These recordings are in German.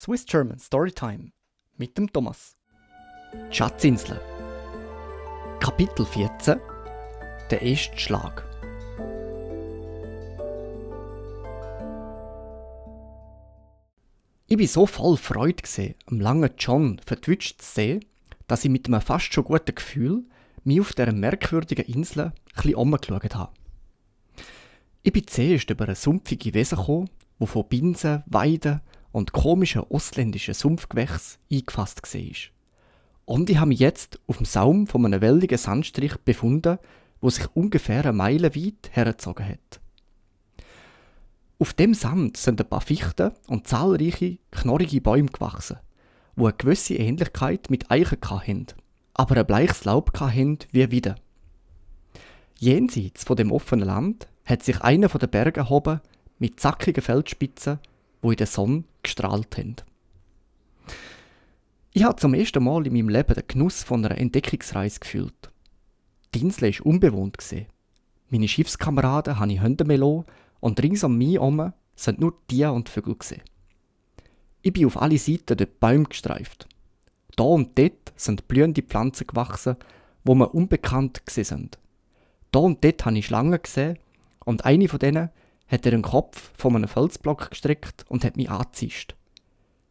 Swiss German Storytime mit dem Thomas. Die Schatzinsel. Kapitel 14. Der erste Schlag. Ich war so voll Freude, am langen John vertwitscht zu sehen, dass ich mit einem fast schon guten Gefühl mich auf dieser merkwürdigen Insel ein bisschen umgeschaut habe. Ich bin zuerst über eine sumpfige Wiese gekommen, die von Binsen, Weiden und komischen ausländischen Sumpfgewächsen eingefasst war. Und ich habe mich jetzt auf dem Saum von einem welligen Sandstrich befunden, wo sich ungefähr eine Meile weit hergezogen hat. Auf dem Sand sind ein paar Fichten und zahlreiche knorrige Bäume gewachsen, die eine gewisse Ähnlichkeit mit Eichen hatten, aber ein bleiches Laub hatten wie Weiden. Jenseits von dem offenen Land hat sich einer der Berge erhoben mit zackigen Felsspitzen, die in der Sonne gestrahlt haben. Ich habe zum ersten Mal in meinem Leben den Genuss von einer Entdeckungsreise gefühlt. Die Insel war unbewohnt. Meine Schiffskameraden habe ich Hunde lassen und rings um mich herum sind nur Tiere und Vögel. Ich bin auf alle Seiten durch die Bäume gestreift. Da und dort sind blühende Pflanzen gewachsen, die mir unbekannt sind. Da und dort habe ich Schlangen gesehen und eine von denen hat den Kopf von einem Felsblock gestreckt und hat mich angezischt.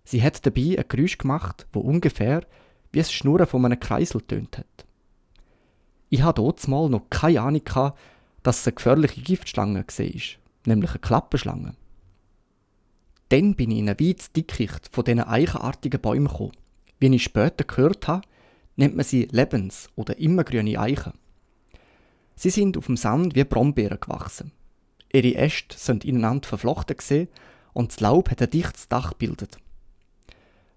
Sie hat dabei ein Geräusch gemacht, das ungefähr wie das Schnurren von einem Kreisel tönt hat. Ich hatte dort mal noch keine Ahnung, dass es eine gefährliche Giftschlange war, nämlich eine Klapperschlange. Dann bin ich in ein weites Dickicht von diesen eichenartigen Bäumen gekommen. Wie ich später gehört habe, nennt man sie Lebens- oder immergrüne Eichen. Sie sind auf dem Sand wie Brombeeren gewachsen. Ihre Äste sind ineinander verflochten und das Laub hat ein dichtes Dach gebildet.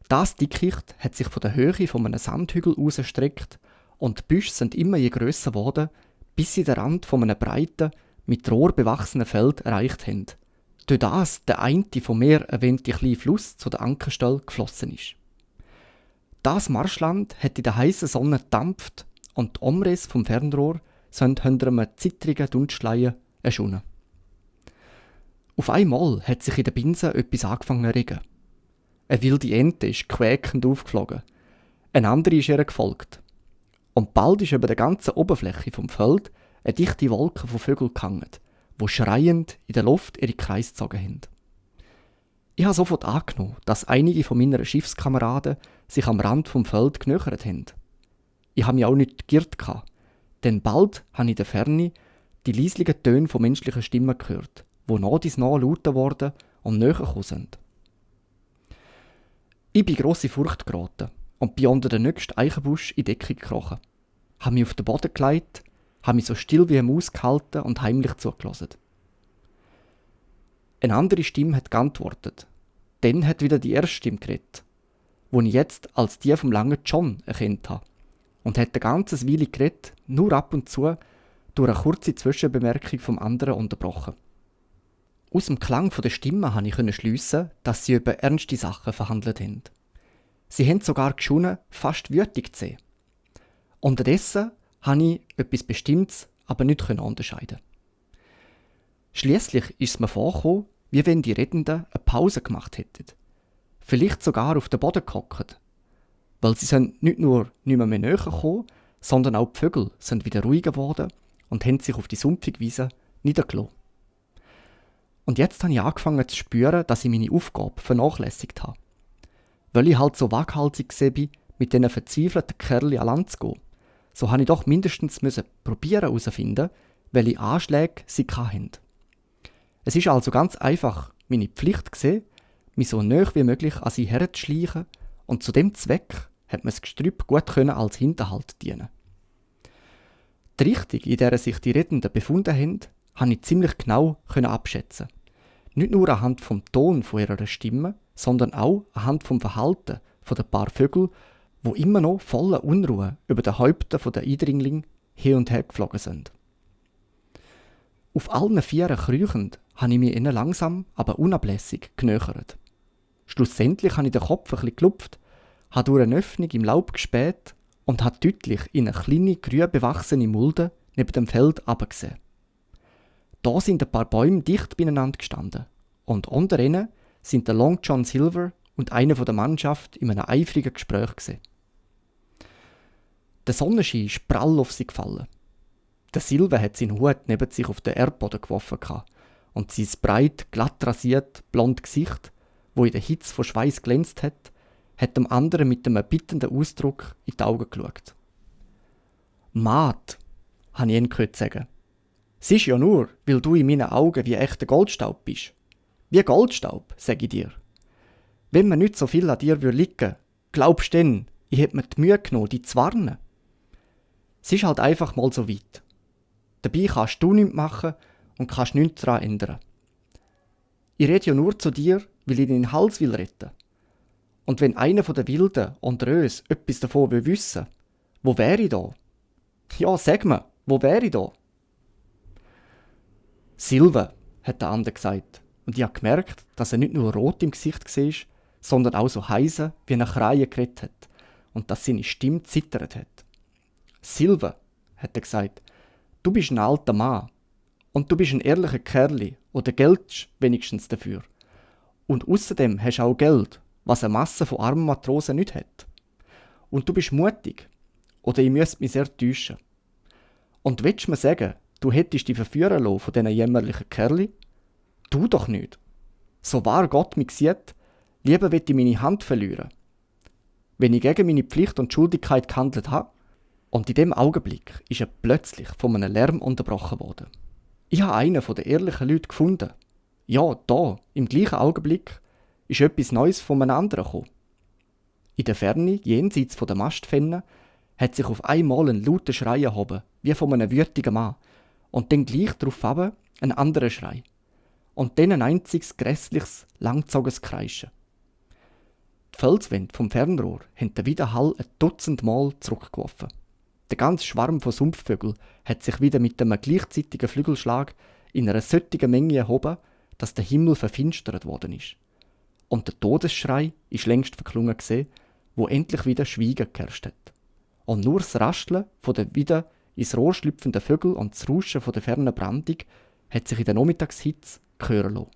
Das Dickicht hat sich von der Höhe von einem Sandhügel ausgestreckt und die Büsche sind immer je grösser geworden, bis sie den Rand von einem breiten, mit Rohr bewachsenen Feld erreicht haben. Durch das der eine von mir erwähnte kleine Fluss zu der Ankerstelle geflossen ist. Das Marschland hat in der heißen Sonne gedampft und die Umrisse vom Fernrohr sind hinter einem zittrigen Dunstschleier erschonnen. Auf einmal hat sich in der Binse etwas angefangen zu regen. Eine wilde Ente ist quäkend aufgeflogen. Eine andere ist ihr gefolgt. Und bald ist über der ganzen Oberfläche vom Feld eine dichte Wolke von Vögeln gehangen, die schreiend in der Luft ihre Kreise gezogen haben. Ich habe sofort angenommen, dass einige von meinen Schiffskameraden sich am Rand vom Feld genöchert haben. Ich habe mich auch nicht geirrt, denn bald habe ich in der Ferne die leislichen Töne von menschlichen Stimmen gehört, die nach dies nach lauter wurden und näher gekommen sind. Ich bin in grosse Furcht geraten und bin unter den nächsten Eichenbusch in Deckung gekrochen, habe mich auf den Boden gelegt, habe mich so still wie eine Maus gehalten und heimlich zugelassen. Eine andere Stimme hat geantwortet. Dann hat wieder die erste Stimme geredet, die ich jetzt als die vom langen John erkannt habe, und hat ein ganzes Weile geredet, nur ab und zu durch eine kurze Zwischenbemerkung vom anderen unterbrochen. Aus dem Klang der Stimme konnte ich schliessen, dass sie über ernste Sachen verhandelt haben. Sie haben sogar geschonnen, fast wütig zu sein. Unterdessen konnte ich etwas Bestimmtes aber nicht unterscheiden. Schliesslich ist es mir vorgekommen, wie wenn die Redenden eine Pause gemacht hätten. Vielleicht sogar auf den Boden gehockt. Weil sie sind nicht nur nicht mehr näher gekommen, sondern auch die Vögel sind wieder ruhiger geworden und haben sich auf die sumpfige Wiese niedergelassen. Und jetzt habe ich angefangen zu spüren, dass ich meine Aufgabe vernachlässigt habe. Weil ich halt so waghalsig war, mit diesen verzweifelten Kerlen an Land zu gehen, so musste ich doch mindestens probieren herauszufinden, welche Anschläge sie hatten. Es ist also ganz einfach meine Pflicht gewesen, mich so nahe wie möglich an sie herzuschleichen, und zu dem Zweck hat mir das Gestrüpp gut als Hinterhalt dienen. Die Richtung, in der sich die Redenden befunden haben, konnte ich ziemlich genau abschätzen. Nicht nur anhand vom Ton von ihrer Stimme, sondern auch anhand vom Verhalten von den paar Vögeln, die immer noch voller Unruhe über den Häuptern der Eindringlinge hin und her geflogen sind. Auf allen vieren kriechend habe ich mich ihnen langsam, aber unablässig genöchert. Schlussendlich habe ich den Kopf ein bisschen gelupft, habe durch eine Öffnung im Laub gespäht und habe deutlich in eine kleine, grün bewachsene Mulde neben dem Feld herabgesehen. Da sind ein paar Bäume dicht beieinander gestanden und unter ihnen sind der Long John Silver und einen von der Mannschaft in einem eifrigen Gespräch gesehen. Der Sonnenschein ist prall auf sie gefallen. Der Silve hat seinen Hut neben sich auf den Erdboden geworfen und sein breit, glatt rasiert, blond Gesicht, wo in der Hitze von Schweiß glänzt hat dem anderen mit einem bittenden Ausdruck in die Augen geschaut. «Maat», habe ich ihn gehört sagen. «Es ist ja nur, weil du in meinen Augen wie echter Goldstaub bist. Wie Goldstaub, sag ich dir. Wenn mir nicht so viel an dir liegen würde, glaubst du denn, ich hätte mir die Mühe genommen, dich zu warnen? Es ist halt einfach mal so weit. Dabei kannst du nichts machen und kannst nichts daran ändern. Ich rede ja nur zu dir, weil ich deinen Hals will retten. Und wenn einer von den Wilden unter uns etwas davon wissen will, wo wäre ich da? Ja, sag mir, wo wäre ich da?» «Silve», hat der andere gesagt, und ich habe gemerkt, dass er nicht nur rot im Gesicht war, sondern auch so heise wie eine Kreie geredet hat und dass seine Stimme zittert hat. «Silve», hat er gesagt, «du bist ein alter Mann und du bist ein ehrlicher Kerl oder geldest wenigstens dafür. Und außerdem hast du auch Geld, was eine Masse von armen Matrosen nicht hat. Und du bist mutig, oder ich müsste mich sehr täuschen. Und willst du mir sagen, du hättest dich verführen lassen von diesen jämmerlichen Kerli? Du doch nicht. So wahr Gott mich sieht, lieber will ich meine Hand verlieren. Wenn ich gegen meine Pflicht und Schuldigkeit gehandelt habe.» Und in dem Augenblick ist er plötzlich von einem Lärm unterbrochen worden. Ich habe einen der ehrlichen Leute gefunden. Ja, da, im gleichen Augenblick, ist etwas Neues von einem anderen gekommen. In der Ferne, jenseits der Mastpfännen, hat sich auf einmal ein lauter Schrei erhoben, wie von einem wütigen Mann, und dann gleich darauf ein anderer Schrei. Und dann ein einziges grässliches, langgezogenes Kreischen. Die Felswände vom Fernrohr haben den Widerhall 1 Mal zurückgeworfen. Der ganze Schwarm von Sumpfvögeln hat sich wieder mit einem gleichzeitigen Flügelschlag in einer solchen Menge erhoben, dass der Himmel verfinstert worden ist. Und der Todesschrei ist längst verklungen gesehen, wo endlich wieder Schweigen geherrscht hat. Und nur das Rascheln von den wieder ins Rohr schlüpfenden Vögeln und das Rauschen von der fernen Brandung hat sich in der Nachmittagshitze hören lassen.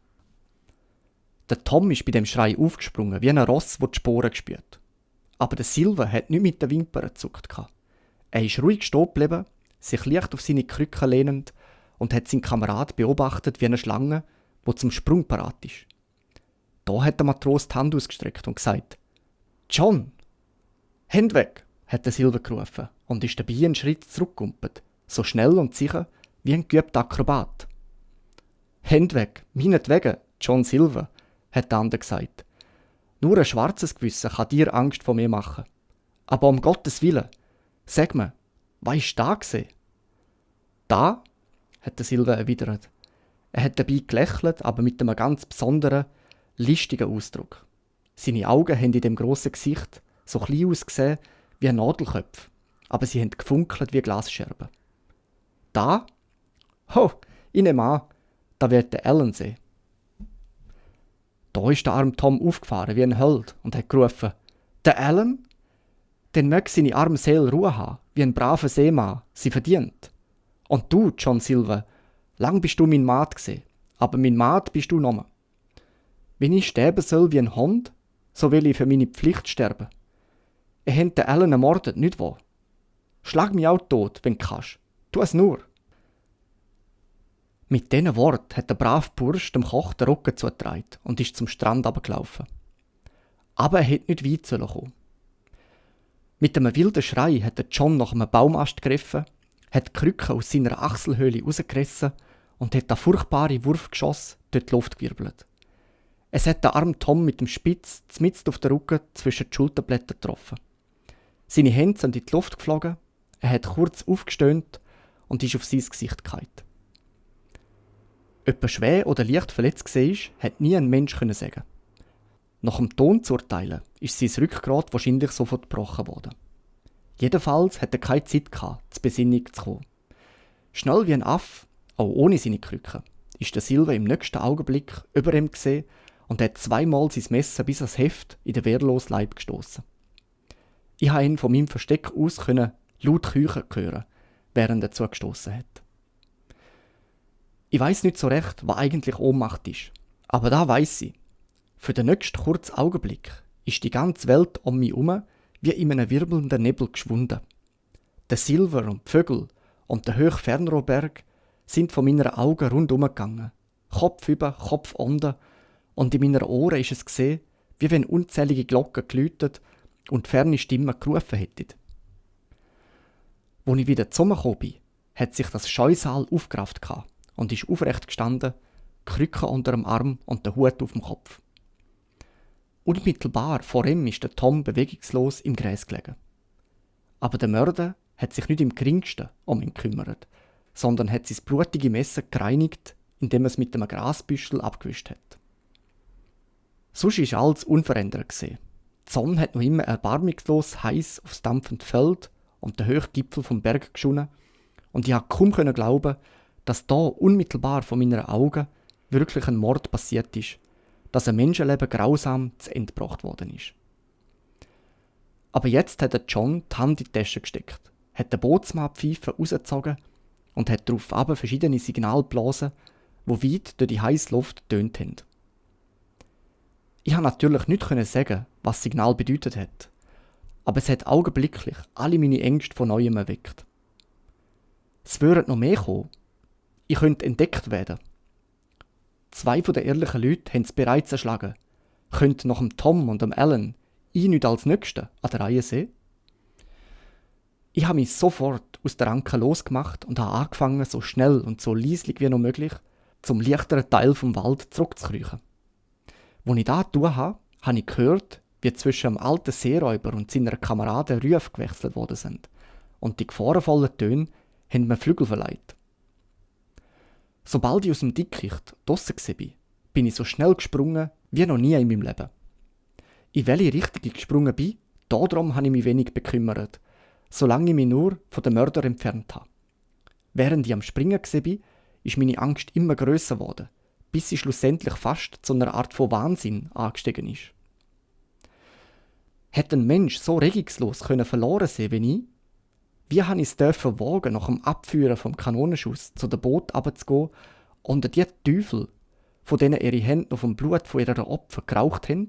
Der Tom ist bei dem Schrei aufgesprungen, wie ein Ross, das die Sporen spürt. Aber der Silve hat nicht mit den Wimpern gezuckt. Er ist ruhig stehen geblieben, sich leicht auf seine Krücke lehnend und hat seinen Kamerad beobachtet wie eine Schlange, die zum Sprung parat ist. Da hat der Matros die Hand ausgestreckt und gesagt: «John!» «Hände weg!» hat der Silve gerufen und ist dabei einen Schritt zurückgekumpelt, so schnell und sicher wie ein geübter Akrobat. «Hände weg, meinetwegen, John Silve!» hat der andere gesagt. «Nur ein schwarzes Gewissen kann dir Angst vor mir machen. Aber um Gottes Willen, sag mir, was ist da gesehen?» «Da?» hat der Silve erwidert. Er hat dabei gelächelt, aber mit einem ganz besonderen, listigen Ausdruck. Seine Augen haben in dem grossen Gesicht so klein ausgesehen wie ein Nadelköpf, aber sie haben gefunkelt wie Glasscherben. «Da? Oh, ich nehme an, da wird der Alan sehen.» Da ist der arme Tom aufgefahren wie ein Held und hat gerufen: «Der Alan? Dann möge seine arme Seele Ruhe haben, wie ein braver Seemann sie verdient. Und du, John Silve, lang bist du mein Maat gse, aber mein Maat bist du nochmal. Wenn ich sterben soll wie ein Hund, so will ich für meine Pflicht sterben. Ihr habt den Alan ermordet, nicht wahr? Schlag mich auch tot, wenn du kannst. Tu es nur.» Mit diesen Worten hat der brave Bursch dem Koch den Rücken zugetragen und ist zum Strand runtergelaufen. Aber er hätte nicht weit kommen. Mit einem wilden Schrei hat der John nach einem Baumast gegriffen, hat die Krücke aus seiner Achselhöhle rausgerissen und hat das furchtbare Wurfgeschoss durch die Luft gewirbelt. Es hat den armen Tom mit dem Spitz mitten auf den Rücken zwischen die Schulterblätter getroffen. Seine Hände sind in die Luft geflogen, er hat kurz aufgestöhnt und ist auf sein Gesicht gefallen. Ob er schwer oder leicht verletzt war, hat nie ein Mensch sagen. Nach dem Ton zu urteilen, ist sein Rückgrat wahrscheinlich sofort gebrochen worden. Jedenfalls hat er keine Zeit gehabt, zur Besinnung zu kommen. Schnell wie ein Aff, auch ohne seine Krücke, ist der Silve im nächsten Augenblick über ihm gesehen und hat zweimal sein Messer bis ans Heft in den wehrlosen Leib gestoßen. Ich konnte ihn von meinem Versteck aus laut keuchen hören, während er zugestoßen hat. Ich weiss nicht so recht, was eigentlich Ohnmacht ist, aber da weiss ich. Für den nächsten kurzen Augenblick ist die ganze Welt um mich herum wie in einem wirbelnden Nebel geschwunden. Der Silver und die Vögel und der hohe Fernrohrberg sind von meinen Augen rundum gegangen. Kopf über, Kopf unten. Und in meinen Ohren ist es gesehen, wie wenn unzählige Glocken geläutet und ferne Stimmen gerufen hätten. Als ich wieder zusammengekommen bin, hat sich das Scheusal aufgerafft und ist aufrecht gestanden, Krücke unter dem Arm und der Hut auf dem Kopf. Unmittelbar vor ihm ist der Tom bewegungslos im Gräs gelegen. Aber der Mörder hat sich nicht im geringsten um ihn gekümmert, sondern hat sein blutige Messer gereinigt, indem er es mit einem Grasbüschel abgewischt hat. Sonst war alles unverändert. Die Sonne hat noch immer erbarmungslos heiß aufs dampfende Feld und den hohen Gipfel vom Berg geschonen, und ich konnte kaum glauben, dass da unmittelbar vor meinen Augen wirklich ein Mord passiert ist, dass ein Menschenleben grausam zu Ende gebracht worden ist. Aber jetzt hat John die Hand in die Tasche gesteckt, hat den Bootsmannpfeife rausgezogen und hat darauf verschiedene Signale geblasen, die weit durch die heiße Luft getönt haben. Ich konnte natürlich nicht sagen, was das Signal bedeutet hat, aber es hat augenblicklich alle meine Ängste von Neuem erweckt. Es würden noch mehr kommen. Ich könnte entdeckt werden. 2 der ehrlichen Leute haben es bereits erschlagen. Könnte nach dem Tom und dem Alan ich nicht als Nächster an der Reihe sehen? Ich habe mich sofort aus der Anke losgemacht und habe angefangen, so schnell und so leislich wie noch möglich, zum leichteren Teil vom Wald zurückzukriechen. Als ich das getan habe, habe ich gehört, wie zwischen dem alten Seeräuber und seiner Kameraden Rufe gewechselt worden sind. Und die gefahrenvollen Töne haben mir Flügel verleiht. Sobald ich aus dem Dickicht draussen war, bin ich so schnell gesprungen wie noch nie in meinem Leben. In welche Richtung ich gesprungen bin, darum habe ich mich wenig bekümmert, solange ich mich nur von den Mördern entfernt habe. Während ich am Springen war, ist meine Angst immer grösser geworden, bis sie schlussendlich fast zu einer Art von Wahnsinn angestiegen ist. Hätte ein Mensch so regungslos verloren sehen wie ich? Wie habe ich es wagen, nach dem Abführen vom Kanonenschuss zu dem Boot runterzugehen und die Teufel, von denen ihre Hände noch vom Blut von ihren Opfern geraucht haben?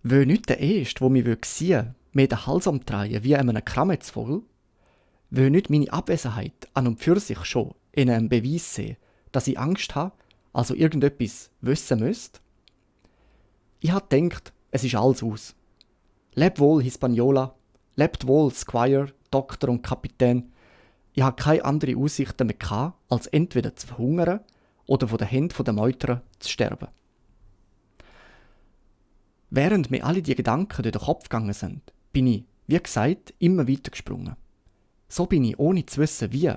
Will nicht der Erste, der mich sehen will, mir den Hals umdrehen wie einem Krammetsvogel? Will nicht meine Abwesenheit an und für sich schon in einem Beweis sehen, dass ich Angst habe, also irgendetwas wissen müsste? Ich habe gedacht, es ist alles aus. Leb wohl, Hispaniola, lebt wohl, Squire, Doktor und Kapitän. Ich hatte keine andere Aussichten mehr, als entweder zu verhungern oder von den Händen der Meuterer zu sterben. Während mir alle die Gedanken durch den Kopf gegangen sind, bin ich, wie gesagt, immer weiter gesprungen. So bin ich, ohne zu wissen wie,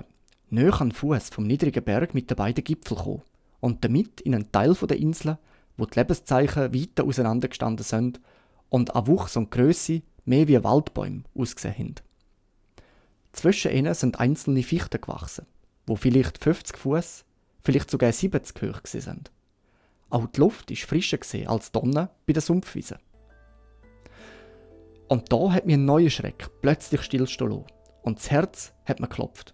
nahe an den Fuß vom niedrigen Berg mit den beiden Gipfeln gekommen und damit in einen Teil der Insel, wo die Lebenszeichen weiter auseinandergestanden sind und an Wuchs und Grösse mehr wie Waldbäume ausgesehen haben. Zwischen ihnen sind einzelne Fichten gewachsen, wo vielleicht 50 Fuß, vielleicht sogar 70 hoch sind. Auch die Luft war frischer als Donner bei der Sumpfwiese. Und da hat mir ein neuer Schreck plötzlich stillstehen lassen und das Herz hat mir geklopft.